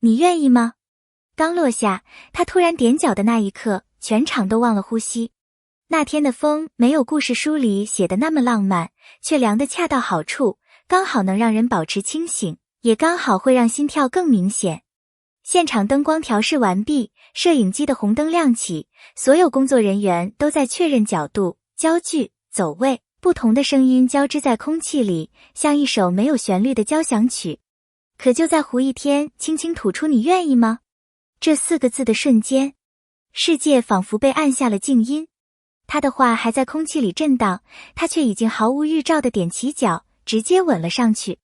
你愿意吗？刚落下，他突然踮脚的那一刻，全场都忘了呼吸。那天的风没有故事书里写的那么浪漫，却凉得恰到好处，刚好能让人保持清醒，也刚好会让心跳更明显。现场灯光调试完毕，摄影机的红灯亮起，所有工作人员都在确认角度、焦距、走位，不同的声音交织在空气里，像一首没有旋律的交响曲。可就在胡一天轻轻吐出你愿意吗这4个字的瞬间，世界仿佛被按下了静音。他的话还在空气里震荡，他却已经毫无预兆地踮起脚，直接吻了上去。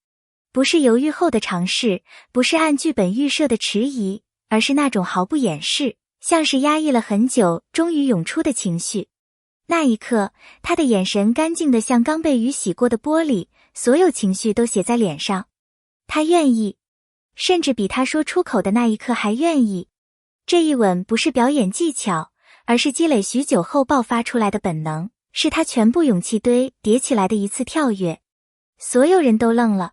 不是犹豫后的尝试，不是按剧本预设的迟疑，而是那种毫不掩饰，像是压抑了很久终于涌出的情绪。那一刻，他的眼神干净得像刚被雨洗过的玻璃，所有情绪都写在脸上。他愿意，甚至比他说出口的那一刻还愿意。这一吻不是表演技巧，而是积累许久后爆发出来的本能，是他全部勇气堆叠起来的一次跳跃。所有人都愣了。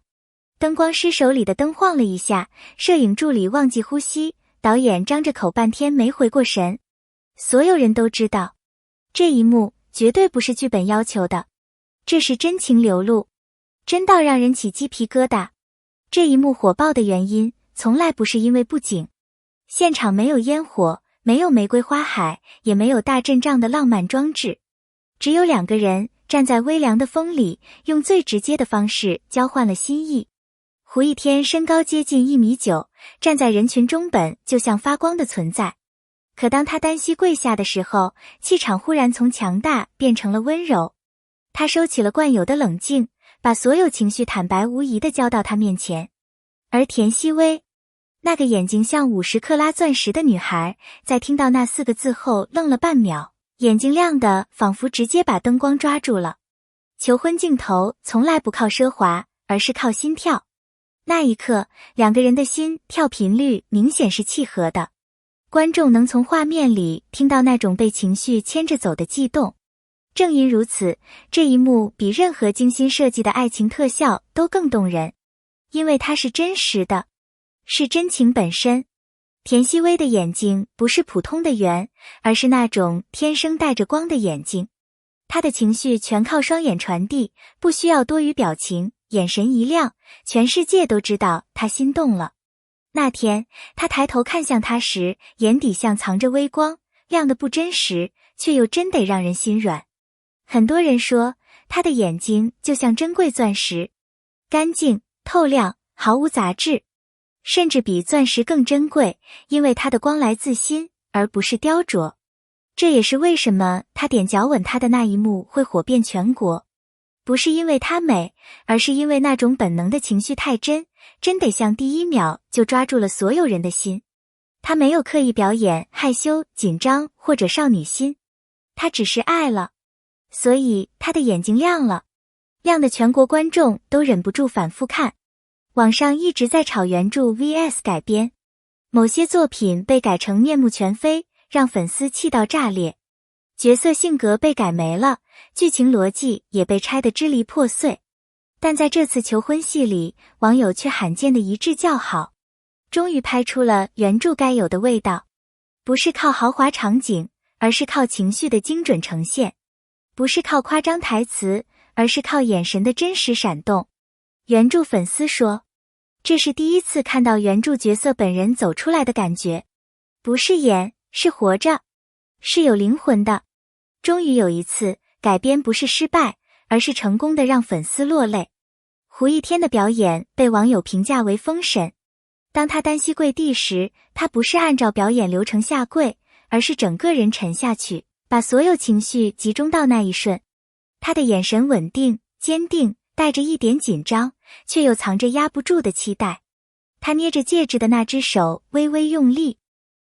灯光师手里的灯晃了一下，摄影助理忘记呼吸，导演张着口半天没回过神。所有人都知道，这一幕绝对不是剧本要求的，这是真情流露，真到让人起鸡皮疙瘩。这一幕火爆的原因，从来不是因为布景。现场没有烟火，没有玫瑰花海，也没有大阵仗的浪漫装置，只有2个人站在微凉的风里，用最直接的方式交换了心意。胡一天身高接近1.9米，站在人群中本就像发光的存在。可当他单膝跪下的时候，气场忽然从强大变成了温柔。他收起了惯有的冷静，把所有情绪坦白无疑地交到他面前。而田曦薇，那个眼睛像50克拉钻石的女孩，在听到那4个字后愣了半秒，眼睛亮得仿佛直接把灯光抓住了。求婚镜头从来不靠奢华，而是靠心跳。那一刻，2个人的心跳频率明显是契合的。观众能从画面里听到那种被情绪牵着走的悸动。正因如此，这一幕比任何精心设计的爱情特效都更动人，因为它是真实的，是真情本身。田曦薇的眼睛不是普通的圆，而是那种天生带着光的眼睛。她的情绪全靠双眼传递，不需要多余表情，眼神一亮，全世界都知道她心动了。那天，他抬头看向她时，眼底像藏着微光，亮得不真实，却又真得让人心软。很多人说，他的眼睛就像珍贵钻石，干净、透亮，毫无杂质，甚至比钻石更珍贵，因为它的光来自心，而不是雕琢。这也是为什么他踮脚吻她的那一幕会火遍全国。不是因为她美，而是因为那种本能的情绪太真，真得像第1秒就抓住了所有人的心。她没有刻意表演害羞、紧张或者少女心，她只是爱了。所以她的眼睛亮了，亮的全国观众都忍不住反复看。网上一直在吵原著 vs 改编，某些作品被改成面目全非，让粉丝气到炸裂。角色性格被改没了，剧情逻辑也被拆得支离破碎。但在这次求婚戏里，网友却罕见的一致叫好，终于拍出了原著该有的味道。不是靠豪华场景，而是靠情绪的精准呈现；不是靠夸张台词，而是靠眼神的真实闪动。原著粉丝说，这是第一次看到原著角色本人走出来的感觉，不是演，是活着，是有灵魂的。终于有一次，改编不是失败，而是成功的让粉丝落泪。胡一天的表演被网友评价为封神。当他单膝跪地时，他不是按照表演流程下跪，而是整个人沉下去，把所有情绪集中到那一瞬。他的眼神稳定、坚定，带着一点紧张，却又藏着压不住的期待。他捏着戒指的那只手微微用力，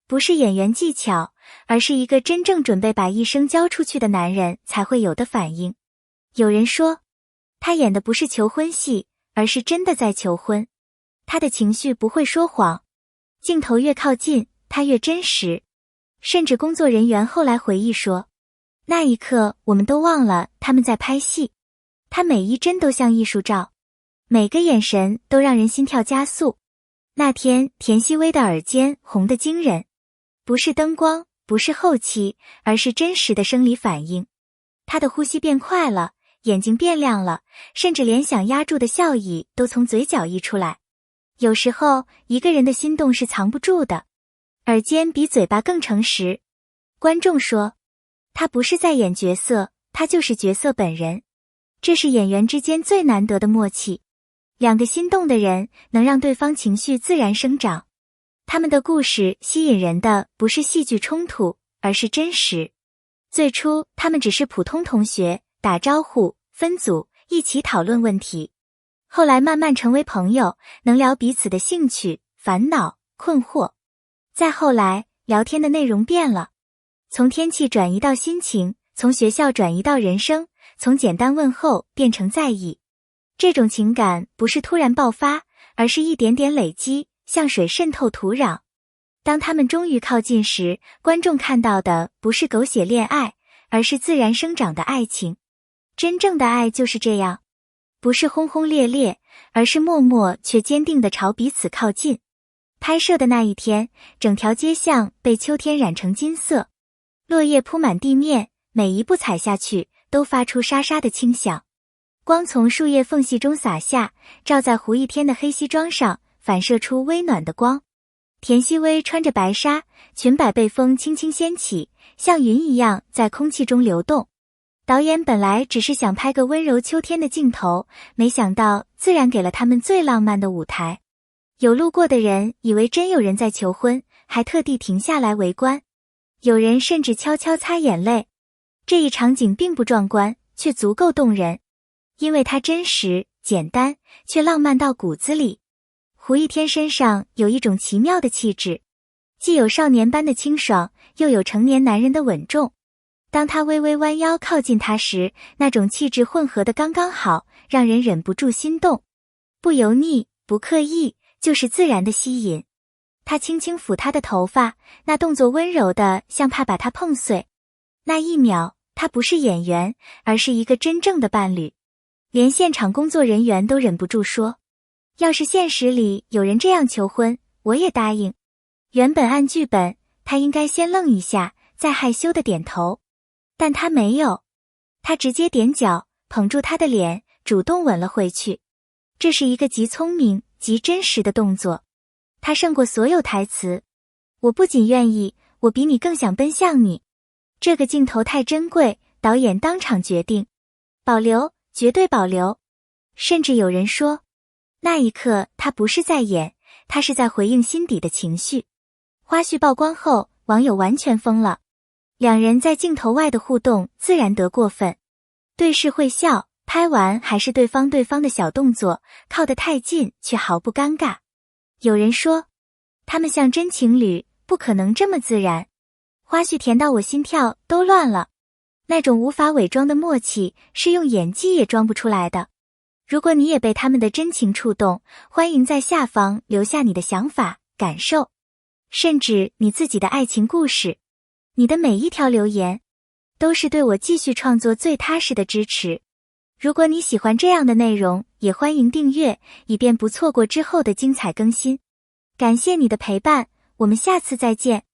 不是演员技巧，而是一个真正准备把一生交出去的男人才会有的反应。有人说，他演的不是求婚戏，而是真的在求婚。他的情绪不会说谎，镜头越靠近，他越真实。甚至工作人员后来回忆说，那一刻我们都忘了他们在拍戏。他每一帧都像艺术照，每个眼神都让人心跳加速。那天田曦薇的耳尖红得惊人，不是灯光，不是后期，而是真实的生理反应。她的呼吸变快了，眼睛变亮了，甚至连想压住的笑意都从嘴角溢出来。有时候，一个人的心动是藏不住的，耳尖比嘴巴更诚实。观众说，他不是在演角色，他就是角色本人。这是演员之间最难得的默契。两个心动的人能让对方情绪自然生长。他们的故事吸引人的不是戏剧冲突，而是真实。最初，他们只是普通同学，打招呼，分组，一起讨论问题。后来慢慢成为朋友，能聊彼此的兴趣、烦恼、困惑。再后来，聊天的内容变了，从天气转移到心情，从学校转移到人生，从简单问候变成在意。这种情感不是突然爆发，而是一点点累积，像水渗透土壤。当他们终于靠近时，观众看到的不是狗血恋爱，而是自然生长的爱情。真正的爱就是这样，不是轰轰烈烈，而是默默却坚定地朝彼此靠近。拍摄的那一天，整条街巷被秋天染成金色，落叶铺满地面，每一步踩下去都发出沙沙的轻响。光从树叶缝隙中洒下，照在胡一天的黑西装上，反射出微暖的光。田曦薇穿着白纱，裙摆被风轻轻掀起，像云一样在空气中流动。导演本来只是想拍个温柔秋天的镜头，没想到自然给了他们最浪漫的舞台。有路过的人以为真有人在求婚，还特地停下来围观。有人甚至悄悄擦眼泪。这一场景并不壮观，却足够动人。因为它真实、简单，却浪漫到骨子里。胡一天身上有一种奇妙的气质，既有少年般的清爽，又有成年男人的稳重。当他微微弯腰靠近他时，那种气质混合的刚刚好，让人忍不住心动。不油腻，不刻意，就是自然的吸引。他轻轻抚她的头发，那动作温柔的像怕把她碰碎。那一秒，他不是演员，而是一个真正的伴侣。连现场工作人员都忍不住说，要是现实里有人这样求婚，我也答应。原本按剧本，他应该先愣一下，再害羞的点头。但他没有，他直接踮脚，捧住她的脸，主动吻了回去。这是一个极聪明、极真实的动作。他胜过所有台词。我不仅愿意，我比你更想奔向你。这个镜头太珍贵，导演当场决定保留，绝对保留。甚至有人说，那一刻他不是在演，他是在回应心底的情绪。花絮曝光后，网友完全疯了。两人在镜头外的互动自然得过分，对视会笑，拍完还是对方的小动作，靠得太近却毫不尴尬。有人说，他们像真情侣，不可能这么自然。花絮甜到我心跳都乱了。那种无法伪装的默契，是用演技也装不出来的。如果你也被他们的真情触动，欢迎在下方留下你的想法、感受，甚至你自己的爱情故事。你的每一条留言，都是对我继续创作最踏实的支持。如果你喜欢这样的内容，也欢迎订阅，以便不错过之后的精彩更新。感谢你的陪伴，我们下次再见。